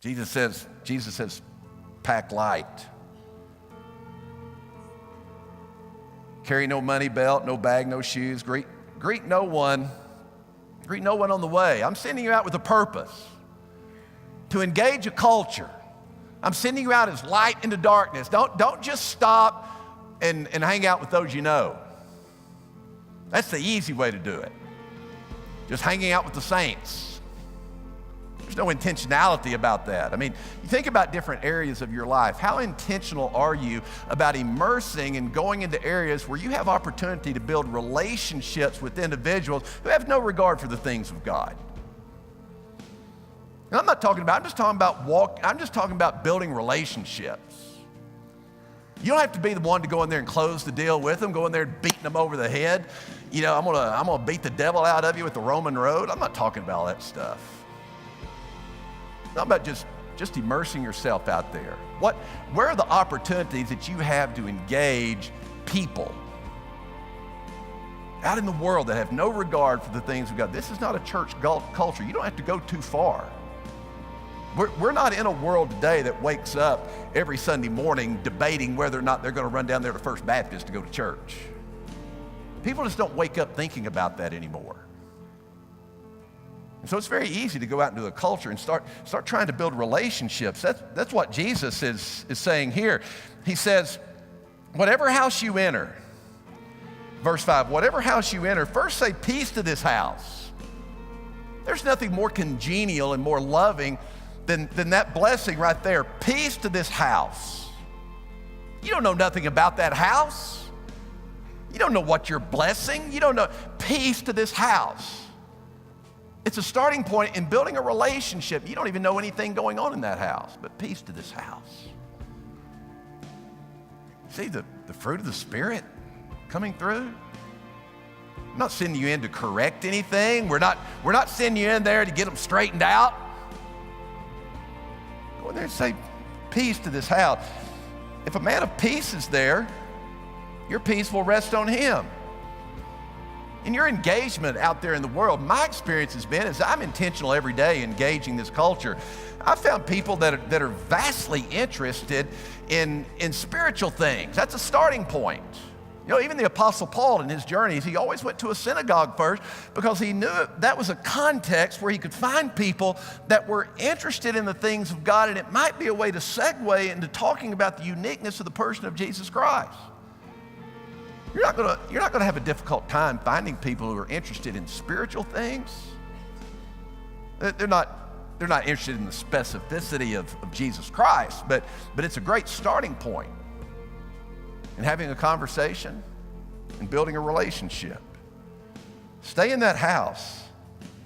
Jesus says, pack light. Carry no money belt, no bag, no shoes. Greet no one. Greet no one on the way. I'm sending you out with a purpose, to engage a culture. I'm sending you out as light into darkness. Don't just stop and hang out with those you know. That's the easy way to do it. Just hanging out with the saints. There's no intentionality about that. I mean, you think about different areas of your life. How intentional are you about immersing and going into areas where you have opportunity to build relationships with individuals who have no regard for the things of God? And I'm just talking about building relationships. You don't have to be the one to go in there and close the deal with them, go in there and beating them over the head. You know, I'm gonna beat the devil out of you with the Roman road. I'm not talking about all that stuff. It's not about just immersing yourself out there. Where are the opportunities that you have to engage people out in the world that have no regard for the things of God? This is not a church culture. You don't have to go too far. We're not in a world today that wakes up every Sunday morning debating whether or not they're going to run down there to First Baptist to go to church. People just don't wake up thinking about that anymore. And so it's very easy to go out into a culture and start trying to build relationships. That's what Jesus is saying here. He says, whatever house you enter, verse 5, whatever house you enter, first say peace to this house. There's nothing more congenial and more loving than that blessing right there. Peace to this house. You don't know nothing about that house. You don't know what you're blessing. You don't know. Peace to this house. It's a starting point in building a relationship. You don't even know anything going on in that house, but peace to this house. See the fruit of the Spirit coming through? I'm not sending you in to correct anything. We're not sending you in there to get them straightened out. Go in there and say peace to this house. If a man of peace is there, your peace will rest on him. In your engagement out there in the world, my experience has been is I'm intentional every day engaging this culture. I've found people that are vastly interested in spiritual things. That's a starting point. You know, even the Apostle Paul in his journeys, he always went to a synagogue first because he knew that was a context where he could find people that were interested in the things of God, and it might be a way to segue into talking about the uniqueness of the person of Jesus Christ. You're not gonna have a difficult time finding people who are interested in spiritual things. They're not interested in the specificity of Jesus Christ, but it's a great starting point in having a conversation and building a relationship. Stay in that house.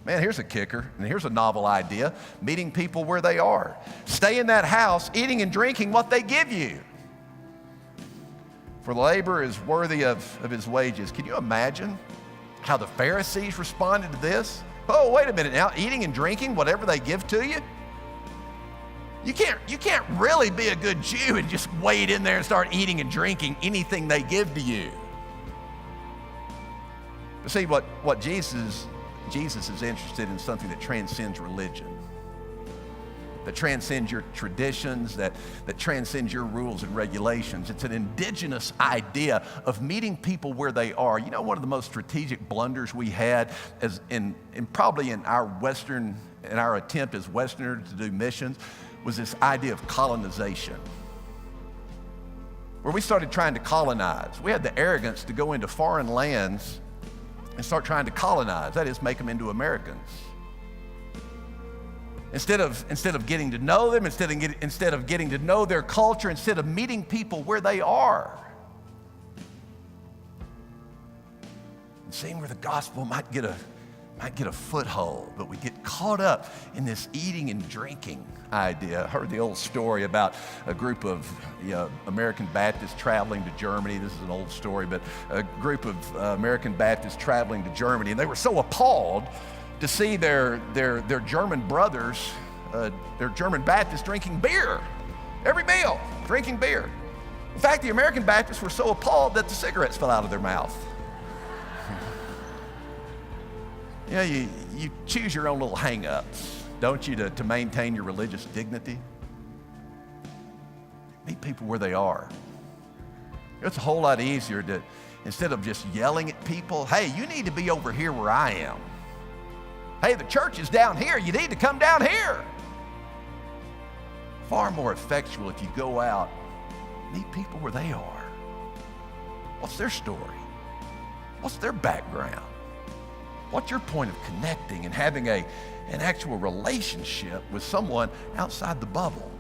Man, here's a kicker, and here's a novel idea, meeting people where they are. Stay in that house, eating and drinking what they give you. For the laborer is worthy of his wages. Can you imagine how the Pharisees responded to this? Oh, wait a minute now, eating and drinking whatever they give to you? You can't really be a good Jew and just wade in there and start eating and drinking anything they give to you. But see, what Jesus is interested in something that transcends religion, that transcends your traditions, that transcends your rules and regulations. It's an indigenous idea of meeting people where they are. You know, one of the most strategic blunders we had probably in our attempt as Westerners to do missions was this idea of colonization, where we started trying to colonize. We had the arrogance to go into foreign lands and start trying to colonize, that is, make them into Americans. Instead of getting to know them, instead of getting to know their culture, instead of meeting people where they are, and seeing where the gospel might get a foothold, but we get caught up in this eating and drinking idea. I heard the old story about a group of American Baptists traveling to Germany. This is an old story, but a group of American Baptists traveling to Germany, and they were so appalled to see their German brothers, their German Baptists drinking beer. Every meal, drinking beer. In fact, the American Baptists were so appalled that the cigarettes fell out of their mouth. You choose your own little hang-ups. don't you, to maintain your religious dignity? Meet people where they are. It's a whole lot easier to, instead of just yelling at people, hey, you need to be over here where I am. Hey, the church is down here. You need to come down here. Far more effectual if you go out, meet people where they are. What's their story? What's their background? What's your point of connecting and having an actual relationship with someone outside the bubble?